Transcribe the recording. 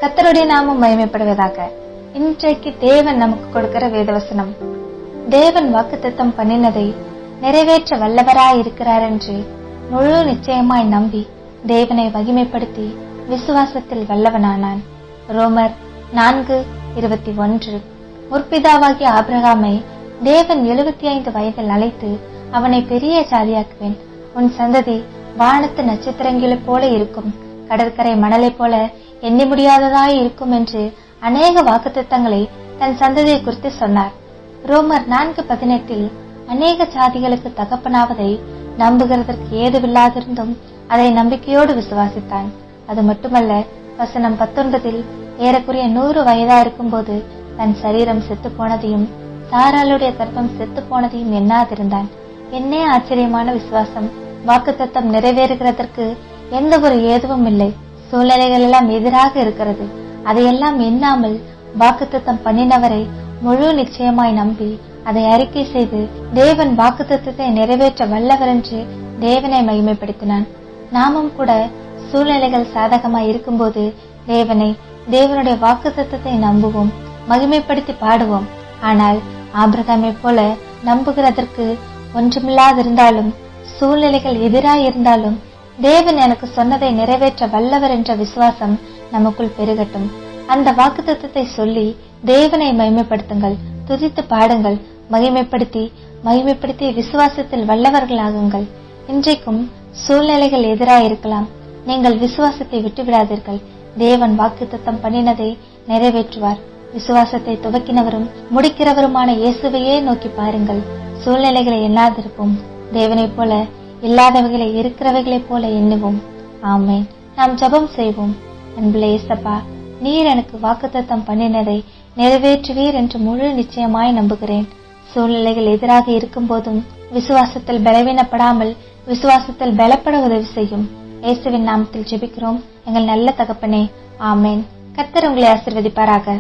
கர்த்தருடைய நாமம் மகிமைப்படுவதாக. இன்றைக்கு தேவன் நமக்கு கொடுக்கிற வேதவசனம், தேவன் வாக்குத்தத்தம் பண்ணினதை நிறைவேற்ற வல்லவராய் இருக்கிறார் என்று முழு நிச்சயமாய் நம்பி தேவனை மகிமைப்படுத்தி விசுவாசத்தில் வல்லவனானான். ரோமர் 4:21. முற்பிதாவாகிய ஆபிரகாமை தேவன் 75 வயதில் அழைத்து அவனை பெரிய ஜாதியாக்குவேன், உன் சந்ததி வானத்து நட்சத்திரங்களைப் போல இருக்கும், கடற்கரை மணலை போல எண்ணி முடியாததாய் இருக்கும் என்று அநேக வாக்குத்தத்தங்களை தன் சந்ததியை குறித்து சொன்னார். ரோமர் 4:18 அநேக ஜாதிகளுக்கு தகப்பனாவதை நம்புகிறதற்கு ஏதுவில்லாதிருந்தும் அதை நம்பிக்கையோடு விசுவாசித்தான். அது மட்டுமல்ல, வசனம் 19 ஏறக்குறைய 100 வயதா இருக்கும் போது தன் சரீரம் செத்து போனதையும் சாராளுடைய கர்ப்பம் செத்து போனதையும் எண்ணாதிருந்தான். என்னே ஆச்சரியமான விசுவாசம்! வாக்குத்தத்தம் நிறைவேறுகிறதற்கு எந்த ஒரு ஏதுவும் இல்லை. சூழ்நிலைகள் எல்லாம் எதிராக இருக்கிறது. அதையெல்லாம் எண்ணாமல் வாக்குத்தத்தம் பண்ணினவரை முழு நிச்சயமாய் நம்பி அதை அறிக்கை செய்து தேவன் வாக்குத்தத்தத்தை நிறைவேற்ற வல்லவர் என்று தேவனை மகிமைப்படுத்தினான். நாமும் கூட சூழ்நிலைகள் சாதகமாய் இருக்கும்போது தேவனுடைய வாக்குத்தத்தத்தை நம்புவோம், மகிமைப்படுத்தி பாடுவோம். ஆனால் ஆபிரகாமை போல நம்புகிறதற்கு ஒன்றுமில்லாதிருந்தாலும், சூழ்நிலைகள் எதிராய் இருந்தாலும், தேவன் எனக்கு சொன்னதை நிறைவேற்ற வல்லவர் என்ற விசுவாசம் நமக்குள் பெருகட்டும். அந்த வாக்குத்தத்தத்தை சொல்லி தேவனை மகிமைப்படுத்துங்கள், துதித்து பாடுங்கள், மகிமைப்படுத்தி விசுவாசத்தில் வல்லவர்களாகுங்கள். இன்றைக்கும் சூழ்நிலைகள் எதிராயிருக்கலாம், நீங்கள் விசுவாசத்தை விட்டுவிடாதீர்கள். தேவன் வாக்குத்தத்தம் பண்ணினதை நிறைவேற்றுவார். விசுவாசத்தை துவக்கினவரும் முடிக்கிறவருமான இயேசுவையே நோக்கி பாருங்கள். சூழ்நிலைகளை எண்ணாதிருப்போம், தேவனைப் போல இல்லாதவைகளை இருக்கிறவைகளைப் போல எண்ணுவோம். ஆமேன். நாம் ஜெபம் செய்வோம். அன்புள்ள இயேசப்பா, நீர் எனக்கு வாக்குத்தத்தம் பண்ணினதை நிறைவேற்றுவீர் என்று முழு நிச்சயமாய் நம்புகிறேன். சூழ்நிலைகள் எதிராக இருக்கும் போதும் விசுவாசத்தில் பலவீனப்படாமல் விசுவாசத்தில் பலப்பட உதவி செய்யும். இயேசுவின் நாமத்தில் ஜெபிக்கிறோம் எங்கள் நல்ல தகப்பனே. ஆமேன். கர்த்தர் உங்களை ஆசீர்வதிப்பாராக.